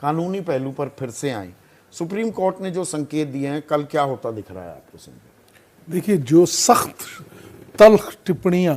कानूनी पहलू पर फिर से आई। सुप्रीम कोर्ट ने जो संकेत दिए हैं, कल क्या होता दिख रहा है आपको? देखिए, जो सख्त तल्ख टिप्पणियां,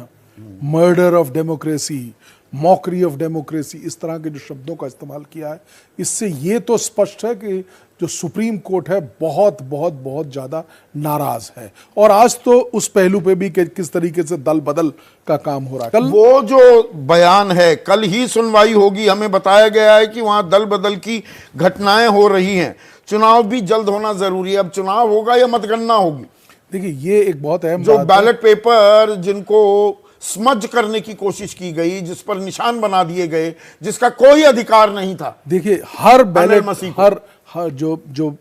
murder of democracy, mockery of democracy, इस तरह के जो शब्दों का इस्तेमाल किया है, इससे ये तो स्पष्ट है कि जो सुप्रीम कोर्ट है बहुत बहुत बहुत ज्यादा नाराज है। और आज तो उस पहलू पे भी कि किस तरीके से दल बदल का काम हो रहा है। कल वो जो बयान है, कल ही सुनवाई होगी, हमें बताया गया है कि वहां दल बदल की घटनाएं हो रही हैं, चुनाव भी जल्द होना जरूरी है। अब चुनाव होगा या मतगणना होगी? देखिए, ये एक बहुत अहम जो बात बैलेट पेपर जिनको स्मज करने की कोशिश की गई, जिस पर निशान बना दिए गए, जिसका कोई अधिकार नहीं था। देखिए, हर बैलेट, हर जो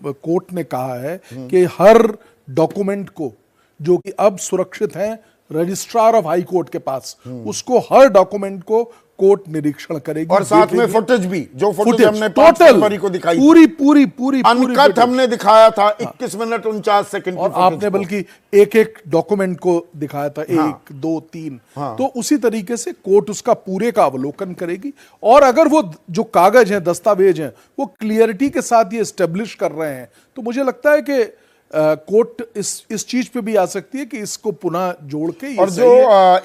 कोर्ट ने कहा है कि हर डॉक्यूमेंट को जो कि अब सुरक्षित है रजिस्ट्रार ऑफ हाई कोर्ट के पास, उसको हर डॉक्यूमेंट को कोर्ट निरीक्षण करेगी। और साथ में फुटेज भी, जो फुटेज हमने टोटल को दिखाई, पूरी अनकट हमने दिखाया था, 21 मिनट 49 सेकंड। और आपने बल्कि एक एक डॉक्यूमेंट को दिखाया था, 1 2 3। तो उसी तरीके से कोर्ट उसका पूरे का अवलोकन करेगी। और अगर वो जो कागज हैं, दस्तावेज हैं, वो क्लियरिटी के साथ ये एस्टेब्लिश कर रहे हैं, तो मुझे लगता है कि कोर्ट इस चीज पे भी आ सकती है कि इसको पुनः जोड़ के। और जो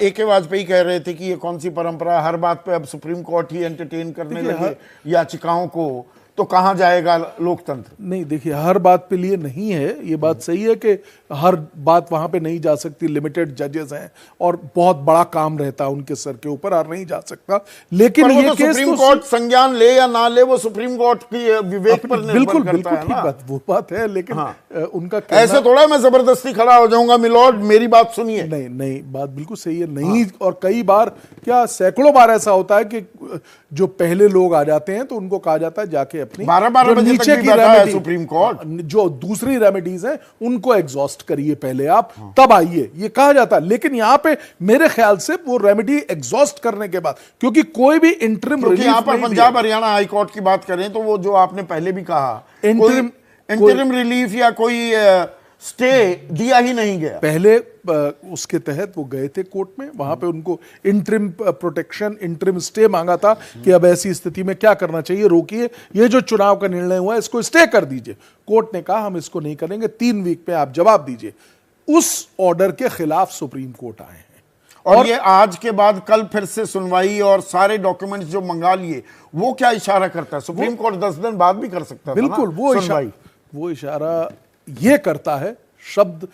A.K. वाजपेयी कह रहे थे कि ये कौन सी परंपरा, हर बात पे अब सुप्रीम कोर्ट ही एंटरटेन करने लगे याचिकाओं को, तो कहां जाएगा लोकतंत्र? नहीं, देखिए, हर बात पे लिए नहीं है, ये बात सही है कि हर बात वहां पे नहीं जा सकती, लिमिटेड जजेस हैं और बहुत बड़ा काम रहता है उनके सर के ऊपर, और नहीं जा सकता। लेकिन ये तो केस सुप्रीम कोर्ट संज्ञान ले या ना ले, वो सुप्रीम कोर्ट की विवेक पर निर्भर करता है ना। वो बात है, लेकिन उनका ऐसे थोड़ा मैं जबरदस्ती खड़ा हो जाऊंगा, मिलॉर्ड मेरी बात सुनिए। नहीं, बात बिल्कुल सही है। नहीं, और कई बार, क्या सैकड़ों बार ऐसा होता है कि जो पहले लोग आ जाते हैं तो उनको कहा जाता है जाके अपनी 12 बजे नीचे की रेमेडी, सुप्रीम कोर्ट जो दूसरी रेमेडीज हैं उनको एग्जॉस्ट करिए पहले आप, तब आइए, ये कहा जाता है। लेकिन यहां पे मेरे ख्याल से वो रेमेडी एग्जॉस्ट करने के बाद, क्योंकि कोई भी इंटरिम रिलीफ, यहां पर पंजाब हरियाणा हाई कोर्ट की बात करें तो वो जो आपने पहले भी कहा, इंटरिम रिलीफ या कोई स्टे दिया ही नहीं गया। पहले उसके तहत वो गए थे कोर्ट में, वहां पे उनको इंटरिम प्रोटेक्शन, इंटरिम स्टे मांगा था कि अब ऐसी स्थिति में क्या करना चाहिए, रोकिए, ये जो चुनाव का निर्णय हुआ है इसको स्टे कर दीजिए। कोर्ट ने कहा हम इसको नहीं करेंगे, 3 वीक में आप जवाब दीजिए। उस ऑर्डर के खिलाफ सुप्रीम कोर्ट आए हैं। और ये आज के बाद कल फिर से सुनवाई और सारे डॉक्यूमेंट्स जो मंगा लिए, वो क्या इशारा करता है? सुप्रीम कोर्ट 10 दिन बाद भी कर सकता है। बिल्कुल, वो इशारा ये करता है, शब्द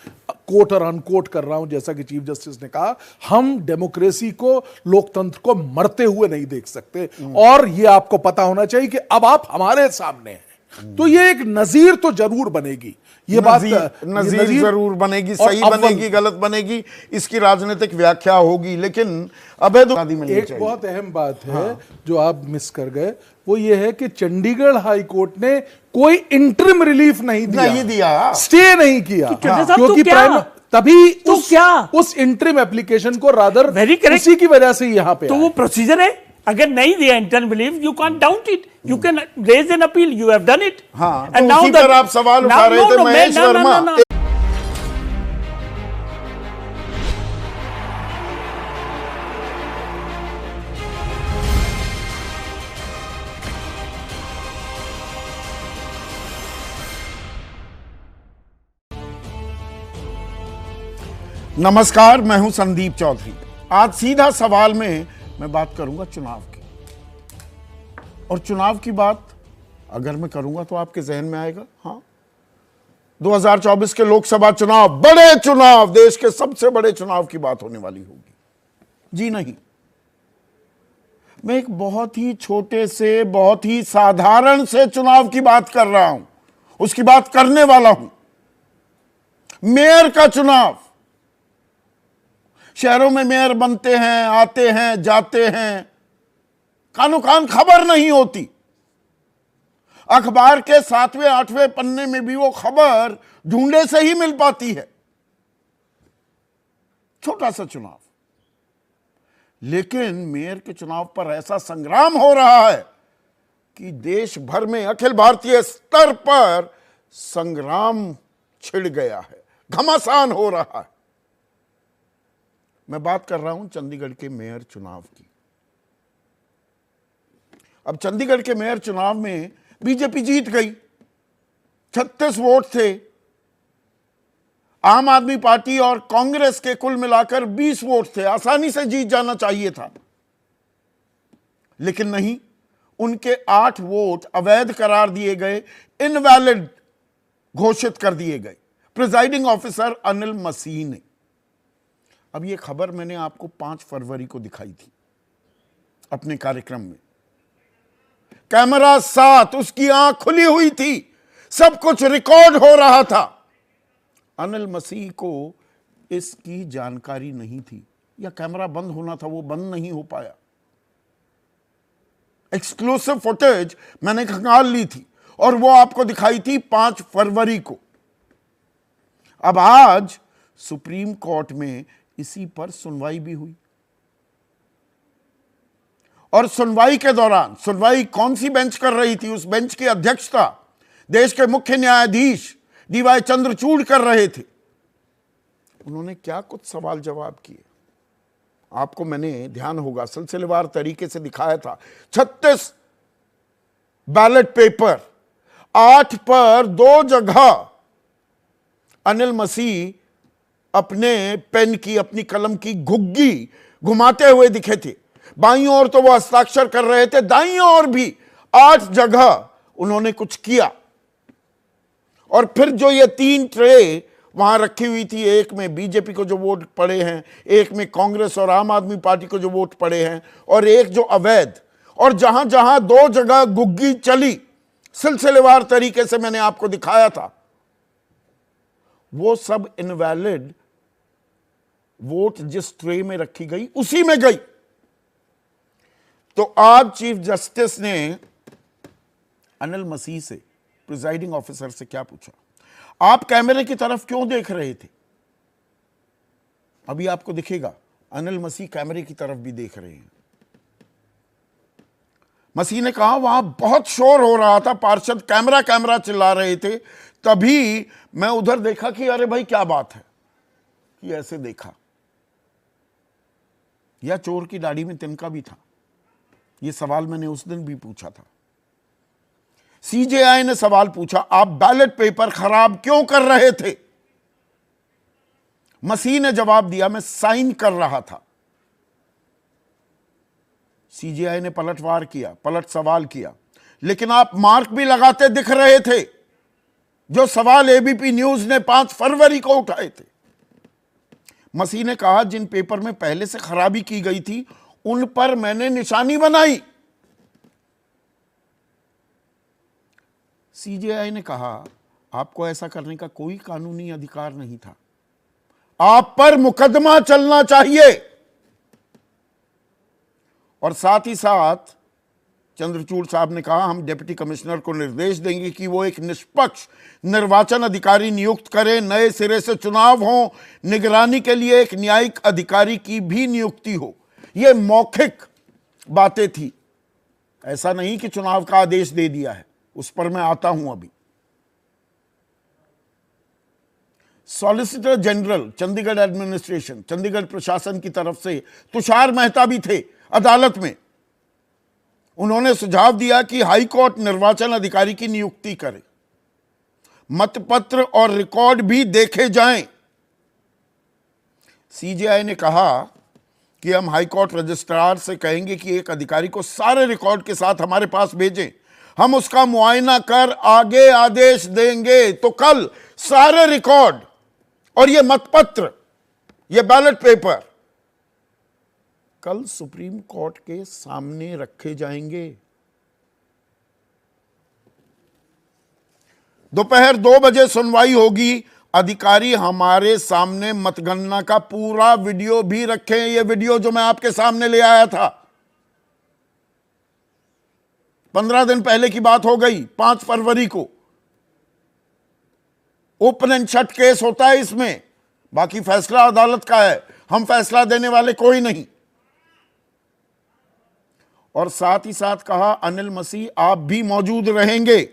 कोट और अनकोट कर रहा हूं, जैसा कि चीफ जस्टिस ने कहा, हम डेमोक्रेसी को, लोकतंत्र को मरते हुए नहीं देख सकते, और ये आपको पता होना चाहिए कि अब आप हमारे सामने हैं। तो ये एक नजीर तो जरूर बनेगी, ये नजीर जरूर बनेगी, सही बनेगी, गलत बनेगी, इसकी राजनीतिक व्याख्या होगी, लेकिन अवैध एक बहुत अहम बात है जो आप मिस कर गए, वो ये है कि चंडीगढ़ हाई कोर्ट ने कोई इंटरिम रिलीफ नहीं दिया, स्टे नहीं किया, क्योंकि तभी तो उस इंटरिम एप्लीकेशन को रादर उसी की वजह से यहां पे, तो वो प्रोसीजर है। अगर नहीं दिया interim relief, you can doubt it, you can raise an appeal, you have done it. And now आप सवाल उठा रहे थे महेश वर्मा। नमस्कार, मैं हूं संदीप चौधरी। आज सीधा सवाल में मैं बात करूंगा चुनाव की, और चुनाव की बात अगर मैं करूंगा तो आपके जहन में आएगा, हाँ, 2024 के लोकसभा चुनाव, बड़े चुनाव, देश के सबसे बड़े चुनाव की बात होने वाली होगी। जी नहीं, मैं एक बहुत ही छोटे से, बहुत ही साधारण से चुनाव की बात कर रहा हूं, उसकी बात करने वाला हूं। मेयर का चुनाव। शहरों में मेयर बनते हैं, आते हैं, जाते हैं, कानो कान खबर नहीं होती। अखबार के 7वें 8वें पन्ने में भी वो खबर ढूंढे से ही मिल पाती है। छोटा सा चुनाव, लेकिन मेयर के चुनाव पर ऐसा संग्राम हो रहा है कि देश भर में, अखिल भारतीय स्तर पर संग्राम छिड़ गया है, घमासान हो रहा है। मैं बात कर रहा हूं चंडीगढ़ के मेयर चुनाव की। अब चंडीगढ़ के मेयर चुनाव में बीजेपी जीत गई, 36 वोट थे। आम आदमी पार्टी और कांग्रेस के कुल मिलाकर 20 वोट थे, आसानी से जीत जाना चाहिए था, लेकिन नहीं, उनके 8 वोट अवैध करार दिए गए, इनवैलिड घोषित कर दिए गए प्रिजाइडिंग ऑफिसर अनिल मसीह ने। अब यह खबर मैंने आपको 5 फरवरी को दिखाई थी अपने कार्यक्रम में। कैमरा साथ, उसकी आंख खुली हुई थी, सब कुछ रिकॉर्ड हो रहा था। अनिल मसीह को इसकी जानकारी नहीं थी, या कैमरा बंद होना था, वो बंद नहीं हो पाया। एक्सक्लूसिव फुटेज मैंने खंगाल ली थी और वो आपको दिखाई थी 5 फरवरी को। अब आज सुप्रीम कोर्ट में इसी पर सुनवाई भी हुई, और सुनवाई के दौरान, सुनवाई कौन सी बेंच कर रही थी, उस बेंच की अध्यक्षता देश के मुख्य न्यायाधीश डीवाई चंद्रचूड़ कर रहे थे। उन्होंने क्या कुछ सवाल जवाब किए, आपको मैंने ध्यान होगा सिलसिलेवार तरीके से दिखाया था। 36 बैलेट पेपर, 8 पर 2 जगह अनिल मसीह अपने पेन की, अपनी कलम की घुग्गी घुमाते हुए दिखे थे। बाईं ओर तो वो हस्ताक्षर कर रहे थे, दाईं ओर भी 8 जगह उन्होंने कुछ किया। और फिर जो ये 3 ट्रे वहां रखी हुई थी, एक में बीजेपी को जो वोट पड़े हैं, एक में कांग्रेस और आम आदमी पार्टी को जो वोट पड़े हैं, और एक जो अवैध, और जहां जहां 2 जगह गुग्गी चली सिलसिलेवार तरीके से मैंने आपको दिखाया था, वो सब इनवैलिड वोट जिस ट्रे में रखी गई उसी में गई। तो आज चीफ जस्टिस ने अनिल मसीह से, प्रिजाइडिंग ऑफिसर से क्या पूछा, आप कैमरे की तरफ क्यों देख रहे थे? अभी आपको दिखेगा अनिल मसीह कैमरे की तरफ भी देख रहे हैं। मसीह ने कहा वहां बहुत शोर हो रहा था, पार्षद कैमरा कैमरा चिल्ला रहे थे, तभी मैं उधर देखा कि अरे भाई क्या बात है, कि ऐसे देखा, या चोर की दाढ़ी में तिनका भी था। यह सवाल मैंने उस दिन भी पूछा था। सीजेआई ने सवाल पूछा, आप बैलेट पेपर खराब क्यों कर रहे थे? मसीह ने जवाब दिया, मैं साइन कर रहा था। सीजेआई ने पलटवार किया, पलट सवाल किया, लेकिन आप मार्क भी लगाते दिख रहे थे, जो सवाल एबीपी न्यूज ने 5 फरवरी को उठाए थे। मसीह ने कहा, जिन पेपर में पहले से खराबी की गई थी उन पर मैंने निशानी बनाई। सीजेआई ने कहा, आपको ऐसा करने का कोई कानूनी अधिकार नहीं था, आप पर मुकदमा चलना चाहिए। और साथ ही साथ चंद्रचूड़ साहब ने कहा, हम डिप्टी कमिश्नर को निर्देश देंगे कि वो एक निष्पक्ष निर्वाचन अधिकारी नियुक्त करें, नए सिरे से चुनाव हो, निगरानी के लिए एक न्यायिक अधिकारी की भी नियुक्ति हो। ये मौखिक बातें थी, ऐसा नहीं कि चुनाव का आदेश दे दिया है, उस पर मैं आता हूं अभी। Solicitor general Chandigarh administration, Chandigarh प्रशासन की तरफ से तुषार मेहता भी थे अदालत में। उन्होंने सुझाव दिया कि हाई कोर्ट निर्वाचन अधिकारी की नियुक्ति करे, मतपत्र और रिकॉर्ड भी देखे जाएं। सीजेआई ने कहा कि हम हाई कोर्ट रजिस्ट्रार से कहेंगे कि एक अधिकारी को सारे रिकॉर्ड के साथ हमारे पास भेजें, हम उसका मुआयना कर आगे आदेश देंगे। तो कल सारे रिकॉर्ड और ये मतपत्र, ये बैलेट पेपर कल सुप्रीम कोर्ट के सामने रखे जाएंगे। दोपहर 2 बजे सुनवाई होगी। अधिकारी हमारे सामने मतगणना का पूरा वीडियो भी रखें। ये वीडियो जो मैं आपके सामने ले आया था, 15 दिन पहले की बात हो गई, 5 फरवरी को। ओपन एंड शट केस होता है इसमें, बाकी फैसला अदालत का है, हम फैसला देने वाले कोई नहीं। और साथ ही साथ कहा, अनिल मसीह आप भी मौजूद रहेंगे।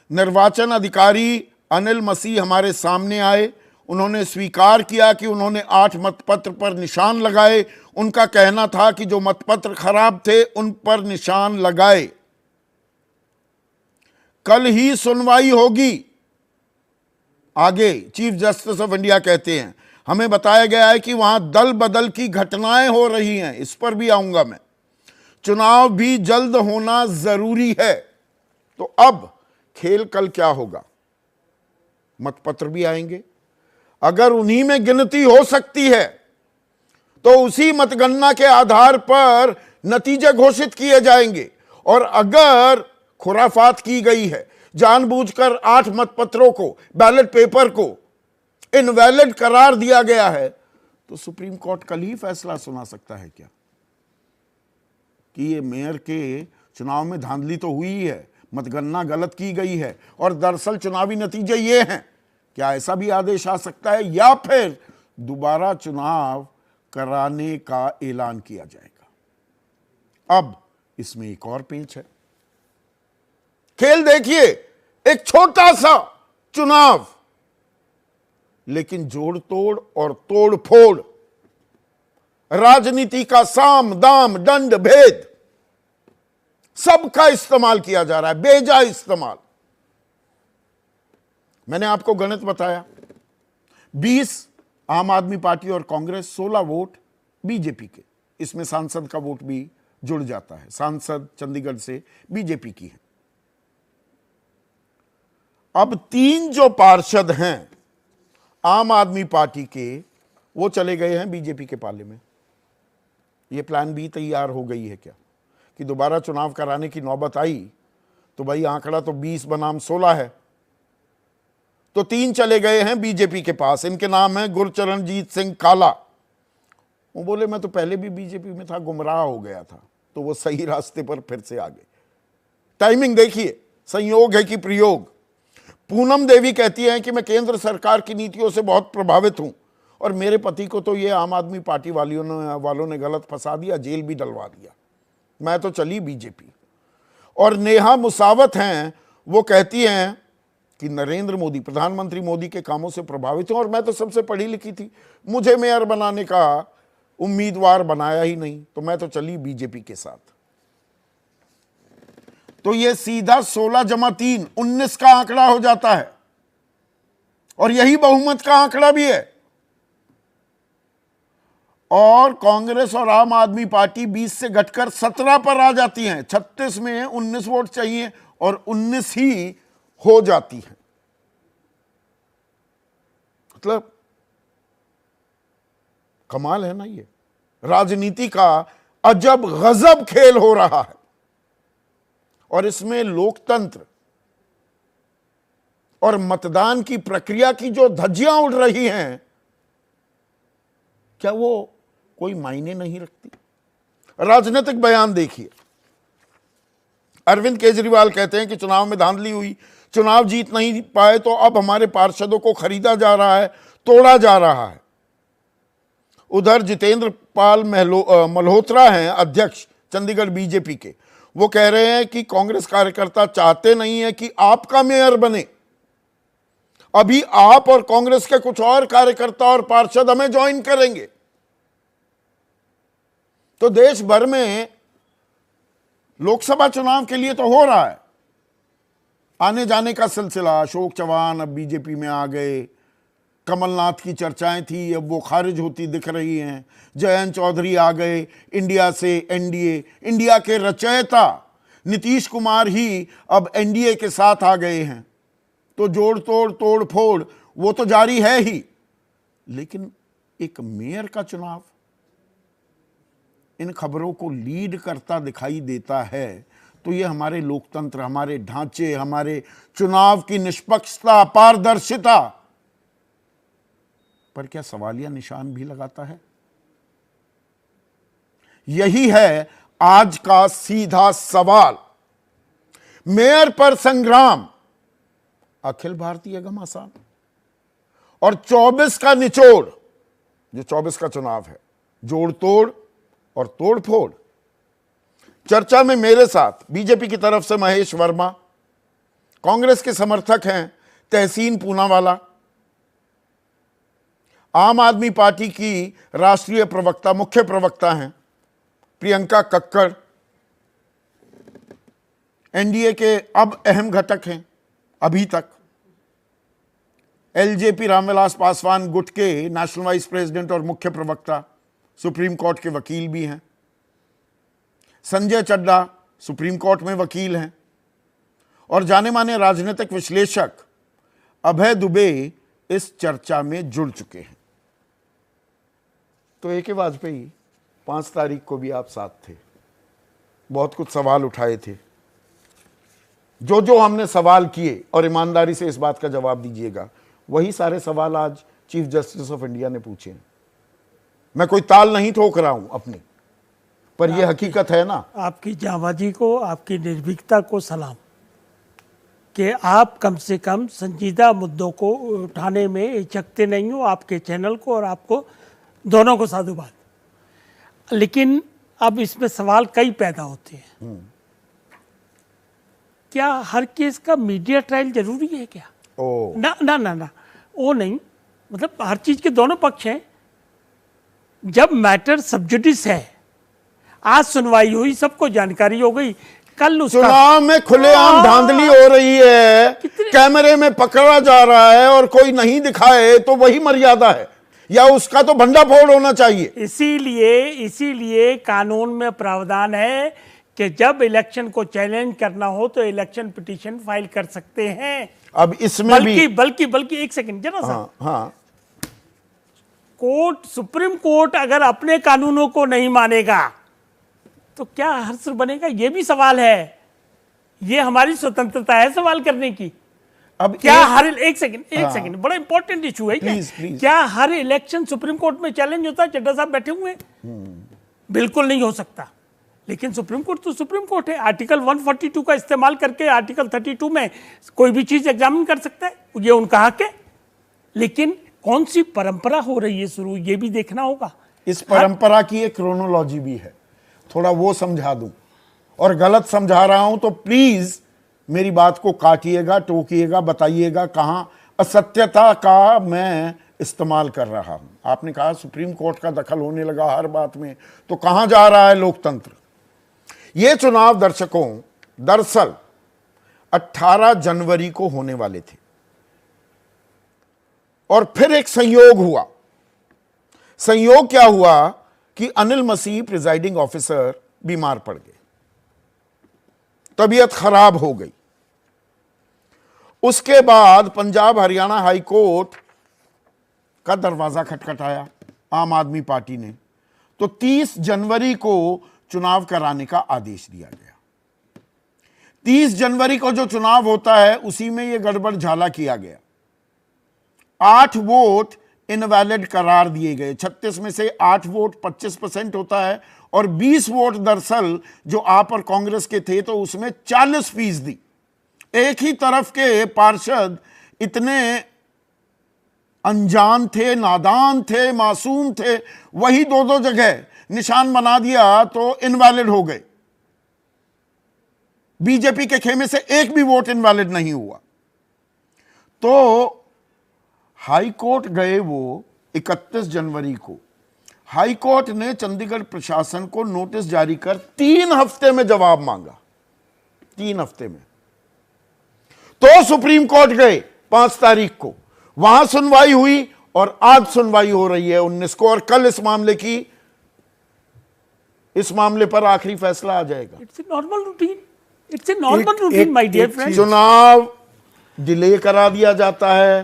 निर्वाचन अधिकारी अनिल मसीह हमारे सामने आए उन्होंने स्वीकार किया कि उन्होंने 8 मतपत्र पर निशान लगाए। उनका कहना था कि जो मतपत्र खराब थे उन पर निशान लगाए। कल ही सुनवाई होगी। आगे चीफ जस्टिस ऑफ इंडिया कहते हैं, हमें बताया गया है कि वहां दल बदल की घटनाएं हो रही हैं, इस पर भी आऊंगा मैं। चुनाव भी जल्द होना जरूरी है। तो अब खेल कल क्या होगा? मतपत्र भी आएंगे। अगर उन्हीं में गिनती हो सकती है तो उसी मतगणना के आधार पर नतीजे घोषित किए जाएंगे। और अगर खुराफात की गई है, जानबूझकर 8 मतपत्रों को, बैलेट पेपर को इनवैलिड करार दिया गया है, तो सुप्रीम कोर्ट कल ही फैसला सुना सकता है क्या कि ये मेयर के चुनाव में धांधली तो हुई है, मतगणना गलत की गई है और दरअसल चुनावी नतीजे ये हैं? क्या ऐसा भी आदेश आ सकता है, या फिर दोबारा चुनाव कराने का ऐलान किया जाएगा? अब इसमें एक और पेंच है। खेल देखिए, एक छोटा सा चुनाव, लेकिन जोड़ तोड़ और तोड़ फोड़, राजनीति का साम दाम दंड भेद सबका इस्तेमाल किया जा रहा है, बेजा इस्तेमाल। मैंने आपको गणित बताया, 20 आम आदमी पार्टी और कांग्रेस, 16 वोट बीजेपी के। इसमें सांसद का वोट भी जुड़ जाता है, सांसद चंडीगढ़ से बीजेपी की है। अब 3 जो पार्षद हैं आम आदमी पार्टी के, वो चले गए हैं बीजेपी के पाले में। ये प्लान भी तैयार हो गई है क्या कि दोबारा चुनाव कराने की नौबत आई तो भाई आंकड़ा तो 20 बनाम 16 है, तो 3 चले गए हैं बीजेपी के पास। इनके नाम है गुरचरणजीत सिंह काला। वो बोले मैं तो पहले भी बीजेपी में था, गुमराह हो गया था, तो वो सही रास्ते पर फिर से आ गए। टाइमिंग देखिए, संयोग है कि प्रयोग। पूनम देवी कहती हैं कि मैं केंद्र सरकार की नीतियों से बहुत प्रभावित हूं और मेरे पति को तो ये आम आदमी पार्टी वालों ने गलत फंसा दिया, जेल भी डलवा दिया, मैं तो चली बीजेपी। और नेहा मुसावत हैं, वो कहती हैं कि नरेंद्र मोदी, प्रधानमंत्री मोदी के कामों से प्रभावित हूं और मैं तो सबसे पढ़ी लिखी थी, मुझे मेयर बनाने का उम्मीदवार बनाया ही नहीं, तो मैं तो चली बीजेपी के साथ। तो ये सीधा 16 जमा 3 19 का आंकड़ा हो जाता है और यही बहुमत का आंकड़ा भी है। और कांग्रेस और आम आदमी पार्टी 20 से घटकर 17 पर आ जाती हैं। 36 में 19 वोट चाहिए और 19 ही हो जाती है। मतलब कमाल है ना, ये राजनीति का अजब गजब खेल हो रहा है। और इसमें लोकतंत्र और मतदान की प्रक्रिया की जो धज्जियां उड़ रही हैं, क्या वो कोई मायने नहीं रखती? राजनीतिक बयान देखिए। अरविंद केजरीवाल कहते हैं कि चुनाव में धांधली हुई, चुनाव जीत नहीं पाए तो अब हमारे पार्षदों को खरीदा जा रहा है, तोड़ा जा रहा है। उधर जितेंद्र पाल मल्होत्रा हैं अध्यक्ष चंडीगढ़ बीजेपी के, वो कह रहे हैं कि कांग्रेस कार्यकर्ता चाहते नहीं है कि आपका मेयर बने, अभी आप और कांग्रेस के कुछ और कार्यकर्ता और पार्षद हमें ज्वाइन करेंगे। तो देश भर में लोकसभा चुनाव के लिए तो हो रहा है आने जाने का सिलसिला। अशोक चौहान अब बीजेपी में आ गए, कमलनाथ की चर्चाएं थी, अब वो खारिज होती दिख रही हैं। जयंत चौधरी आ गए इंडिया से एनडीए, इंडिया के रचयिता नीतीश कुमार ही अब एनडीए के साथ आ गए हैं। तो जोड़ तोड़ तोड़ फोड़ वो तो जारी है ही, लेकिन एक मेयर का चुनाव इन खबरों को लीड करता दिखाई देता है। तो ये हमारे लोकतंत्र, हमारे ढांचे, हमारे चुनाव की निष्पक्षता, पारदर्शिता पर क्या सवालिया निशान भी लगाता है? यही है आज का सीधा सवाल। मेयर पर संग्राम अखिल भारतीय घमासान और 24 का निचोड़, जो 24 का चुनाव है, जोड़ तोड़ और तोड़ फोड़। चर्चा में मेरे साथ बीजेपी की तरफ से महेश वर्मा, कांग्रेस के समर्थक हैं तहसीन पूनावाला, आम आदमी पार्टी की राष्ट्रीय प्रवक्ता, मुख्य प्रवक्ता हैं प्रियंका कक्कड़, एनडीए के अब अहम घटक हैं अभी तक। एलजेपी रामविलास पासवान गुट के नेशनल वाइस प्रेसिडेंट और मुख्य प्रवक्ता, सुप्रीम कोर्ट के वकील भी हैं। संजय चड्डा सुप्रीम कोर्ट में वकील हैं। और जाने माने राजनीतिक विश्लेषक अभय दुबे इस चर्चा में जुड़ चुके हैं। तो ए.के. वाजपेयी 5 तारीख को भी आप साथ थे, बहुत कुछ सवाल उठाए थे। जो हमने सवाल किए, और ईमानदारी से इस बात का जवाब दीजिएगा, वही सारे सवाल आज चीफ जस्टिस ऑफ इंडिया ने पूछे हैं। मैं कोई ताल नहीं ठोक रहा हूं अपनी, पर यह हकीकत है ना। आपकी जांबाजी को, आपकी निर्भीकता को सलाम कि आप कम से कम संजीदा मुद्दों को उठाने में हिचकते नहीं हो। आपके चैनल को और आपको दोनों को साधुवाद। लेकिन अब इसमें सवाल कई पैदा होते हैं। क्या हर केस का मीडिया ट्रायल जरूरी है क्या? ना ना ना ना, वो नहीं। मतलब हर चीज के दोनों पक्ष हैं। जब मैटर सब्जुडिस है, आज सुनवाई हुई, सबको जानकारी हो गई, कल उसका चुनाव में खुलेआम धांधली हो रही है, कैमरे में पकड़ा जा रहा है और कोई नहीं दिखाए तो वही मर्यादा है, या उसका तो भंडाफोड़ होना चाहिए। इसीलिए कानून में प्रावधान है कि जब इलेक्शन को चैलेंज करना हो तो इलेक्शन पिटीशन फाइल कर सकते हैं। अब इसमें बल्कि एक सेकंड जरा सा। हाँ। कोर्ट, सुप्रीम कोर्ट अगर अपने कानूनों को नहीं मानेगा तो क्या हर्ष बनेगा? यह भी सवाल है। यह हमारी स्वतंत्रता है सवाल करने की। अब क्या एक सेकंड बड़ा इंपॉर्टेंट इशू है। क्या हर इलेक्शन सुप्रीम कोर्ट में चैलेंज होता है? चड्डा साहब बैठे हुए हैं, बिल्कुल नहीं हो सकता। लेकिन सुप्रीम कोर्ट तो सुप्रीम कोर्ट है। आर्टिकल 142 का इस्तेमाल करके आर्टिकल 32 में कोई भी चीज एग्जामिन कर सकता है, ये उनका हक है। लेकिन कौन सी परंपरा हो रही है शुरू, ये भी देखना होगा। इस परंपरा की एक क्रोनोलॉजी भी है, थोड़ा वो समझा दूं। और गलत समझा रहा हूं तो प्लीज मेरी बात को काटिएगा, टोकिएगा, बताइएगा कहां असत्यता का मैं इस्तेमाल कर रहा हूं। आपने कहा सुप्रीम कोर्ट का दखल होने लगा हर बात में, तो कहां जा रहा है लोकतंत्र? ये चुनाव दर्शकों दरअसल 18 जनवरी को होने वाले थे, और फिर एक संयोग हुआ। संयोग क्या हुआ कि अनिल मसीह प्रिजाइडिंग ऑफिसर बीमार पड़ गए, तबीयत खराब हो गई। उसके बाद पंजाब हरियाणा हाई कोर्ट का दरवाजा खटखटाया आम आदमी पार्टी ने, तो 30 जनवरी को चुनाव कराने का आदेश दिया गया। 30 जनवरी को जो चुनाव होता है उसी में यह गड़बड़ झाला किया गया। 8 वोट इनवैलिड करार दिए गए। 36 में से 8 वोट 25% होता है, और 20 वोट दरअसल जो आप और कांग्रेस के थे तो उसमें 40%। एक ही तरफ के पार्षद इतने अनजान थे, नादान थे, मासूम थे, वही दो जगह निशान बना दिया तो इनवैलिड हो गए। बीजेपी के खेमे से एक भी वोट इनवैलिड नहीं हुआ। तो हाई कोर्ट गए वो 31 जनवरी को। हाई कोर्ट ने चंडीगढ़ प्रशासन को नोटिस जारी कर 3 हफ्ते में जवाब मांगा। 3 हफ्ते में। तो सुप्रीम कोर्ट गए 5 तारीख को, वहां सुनवाई हुई, और आज सुनवाई हो रही है 19 को, और कल इस मामले पर आखिरी फैसला आ जाएगा। It's a normal routine, it's a normal routine my dear friend. चुनाव डिले करा दिया जाता है,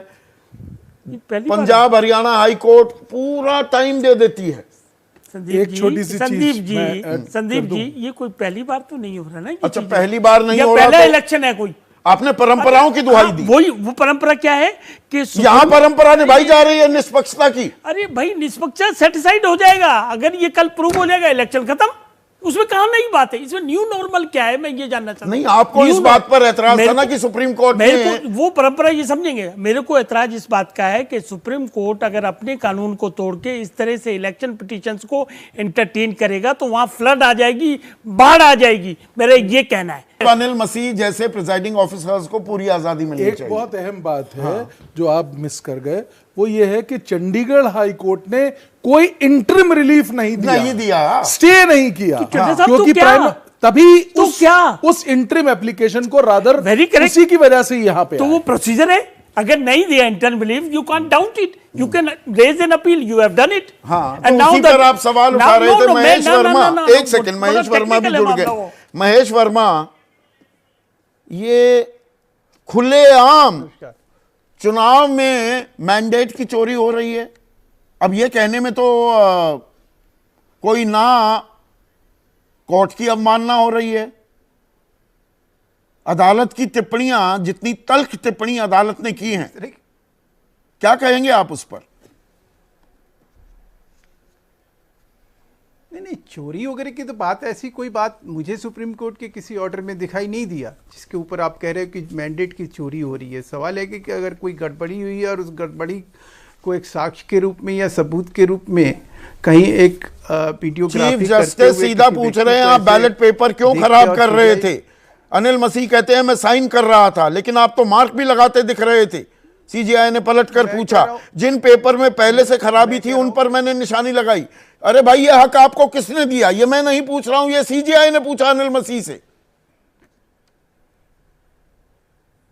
पंजाब हरियाणा हाई कोर्ट पूरा टाइम दे देती है। एक छोटी सी संदीप जी, ये कोई पहली बार तो नहीं हो रहा ना? अच्छा, पहली बार नहीं हो रहा, पहला इलेक्शन है कोई? आपने परंपराओं की दुहाई दी। वो परंपरा क्या है कि यहां परंपरा निभाई जा रही है निष्पक्षता की। अरे भाई, निष्पक्षता सेटिसाइड हो जाएगा अगर ये कल प्रूव हो जाएगा, इलेक्शन खत्म। उसमें कहा नई बात है। इसमें न्यू नॉर्मल क्या है, मैं ये जानना चाहता हूं। नहीं, आपको इस बात पर एतराज था ना कि सुप्रीम कोर्ट ने वो परंपरा, ये समझेंगे। मेरे को एतराज इस बात का है कि सुप्रीम कोर्ट अगर अपने कानून को तोड़ के इस तरह से इलेक्शन पिटीशंस को एंटरटेन करेगा तो वहां फ्लड आ जाएगी, बाढ़ आ जाएगी। मेरा ये कहना है। अनिल मसीह जैसे प्रिजाइडिंग ऑफिसर्स को पूरी आजादी मिलनी एक चाहिए। बहुत अहम बात है जो आप मिस कर गए, वो ये है कि चंडीगढ़ हाई कोर्ट ने कोई इंटरिम रिलीफ नहीं दिया, स्टे नहीं किया, क्योंकि तभी तो उस इंटरिम एप्लीकेशन को रादर वेरी करेक्ट, उसी की वजह से यहाँ पे तो वो प्रोसीजर है। अगर नहीं दिया interim relief, you can doubt it, you can raise an appeal, you have done it. हाँ, तो उसी पर आप सवाल उठा रहे थे। महेश वर्मा, एक सेकंड, महेश वर्मा भी जुड़ गए। महेश वर्मा, ये खुलेआम चुनाव में मैंडेट की चोरी हो रही है। अब ये कहने में तो कोई ना कोर्ट की अवमानना हो रही है। अदालत की टिप्पणियां, जितनी तल्ख टिप्पणी अदालत ने की हैं, क्या कहेंगे आप उस पर? नहीं, चोरी वगैरह की तो बात, ऐसी कोई बात मुझे सुप्रीम कोर्ट के किसी ऑर्डर में दिखाई नहीं दिया जिसके ऊपर आप कह रहे हो कि मैंडेट की चोरी हो रही है। सवाल है कि अगर कोई गड़बड़ी हुई है और उस गड़बड़ी को एक साक्ष्य के रूप में या सबूत के रूप में कहीं एक वीडियोग्राफी चीफ जस्टिस सीधा पूछ रहे हैं, आप बैलेट पेपर क्यों खराब कर रहे थे? अनिल मसीह कहते हैं मैं साइन कर रहा था, लेकिन आप तो मार्क भी लगाते दिख रहे थे। सीजीआई ने पलटकर पूछा, जिन पेपर में पहले से खराबी थी उन पर मैंने निशानी लगाई। अरे भाई, ये हक आपको किसने दिया? ये मैं नहीं पूछ रहा हूं, ये सीजीआई ने पूछा अनिल मसीह से।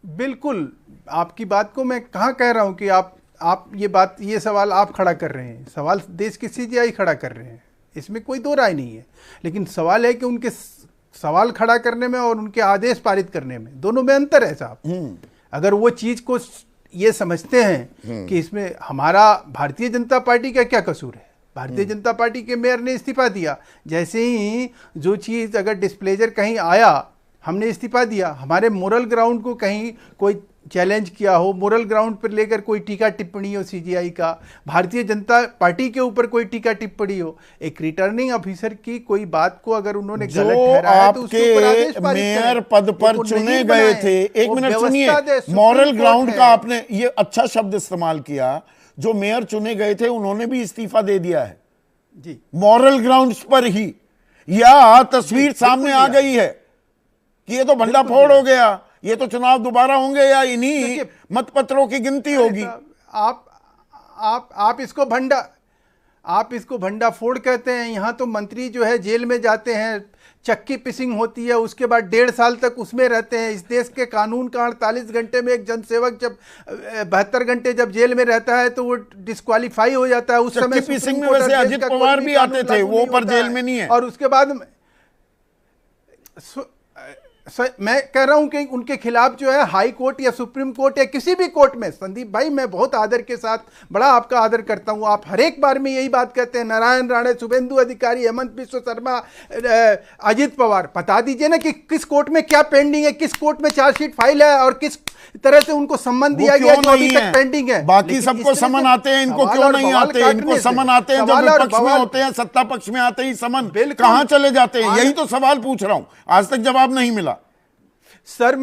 बिल्कुल, आपकी बात को मैं कहां कह रहा हूं कि आप ये सवाल आप खड़ा कर रहे हैं, सवाल देश के सीजीआई खड़ा कर रहे हैं, इसमें कोई दो राय नहीं है। लेकिन सवाल है कि उनके सवाल खड़ा करने में और उनके आदेश पारित करने में, दोनों में अंतर है साहब। अगर वो चीज को ये समझते हैं कि इसमें हमारा भारतीय जनता पार्टी का क्या कसूर है, भारतीय जनता पार्टी के मेयर ने इस्तीफा दिया, जैसे ही जो चीज अगर डिस्प्लेजर कहीं आया हमने इस्तीफा दिया, हमारे मोरल ग्राउंड को कहीं कोई चैलेंज किया हो, मोरल ग्राउंड पर लेकर कोई टीका टिप्पणी हो सीजीआई का, भारतीय जनता पार्टी के ऊपर कोई टीका टिप्पणी हो, एक रिटर्निंग ऑफिसर की कोई बात को अगर उन्होंने गलत ठहराया तो उसके ऊपर आदेश पारित करें। मेयर पद पर चुने गए थे, एक मिनट सुनिए, मॉरल ग्राउंड का आपने ये अच्छा शब्द इस्तेमाल किया। जो मेयर चुने गए थे उन्होंने भी इस्तीफा दे दिया है जी, मॉरल ग्राउंड्स पर ही, या तस्वीर सामने आ गई है कि ये तो भंडाफोड़ हो गया, ये तो चुनाव दोबारा होंगे या इन्हीं मतपत्रों की गिनती होगी। आप इसको भंडाफोड़ कहते हैं। यहाँ तो मंत्री जो है जेल में जाते हैं, चक्की पिसिंग होती है, उसके बाद 1.5 साल तक उसमें रहते हैं। इस देश के कानून का 48 घंटे में एक जनसेवक जब 72 घंटे जब जेल में रहता है तो वो डिस्क्वालीफाई हो जाता है। उस समय पिसिंग में वैसे अजित पवार भी आते थे, वो पर जेल में नहीं है। और उसके बाद मैं कह रहा हूं कि उनके खिलाफ जो है हाई कोर्ट या सुप्रीम कोर्ट या किसी भी कोर्ट में, संदीप भाई मैं बहुत आदर के साथ, बड़ा आपका आदर करता हूं, आप हर एक बार में यही बात कहते हैं, नारायण राणे, शुभेंदु अधिकारी, हेमंत बिश्व शर्मा, अजित पवार, बता दीजिए ना कि किस कोर्ट में क्या पेंडिंग है, किस कोर्ट में चार्जशीट फाइल है और किस तरह से उनको सम्मन दिया गया जो अभी तक पेंडिंग है। बाकी सबको समन आते हैं, इनको क्यों नहीं आते? इनको समन आते हैं जब विपक्ष में होते हैं, सत्ता पक्ष में आते ही समन कहां चले जाते हैं? यही तो सवाल पूछ रहा हूं, आज तक जवाब नहीं मिला। सर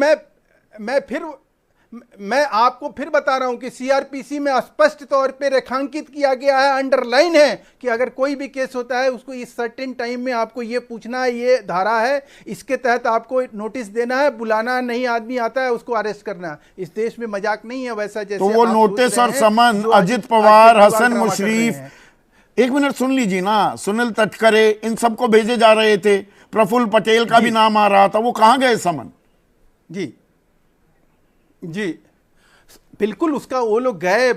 मैं आपको फिर बता रहा हूं कि सीआरपीसी में स्पष्ट तौर पे रेखांकित किया गया है, अंडरलाइन है कि अगर कोई भी केस होता है उसको इस सर्टेन टाइम में आपको ये पूछना है, ये धारा है, इसके तहत आपको नोटिस देना है, बुलाना नहीं, आदमी आता है उसको अरेस्ट करना है। इस देश में मजाक नहीं है वैसा जैसे तो वो नोटिस और समन अजित पवार, हसन मुशरीफ, एक मिनट सुन लीजिए ना, सुनील तटकरे, इन सबको भेजे जा रहे थे, प्रफुल्ल पटेल का भी नाम आ रहा था, वो कहां गए समन? जी बिल्कुल, उसका वो लोग गए,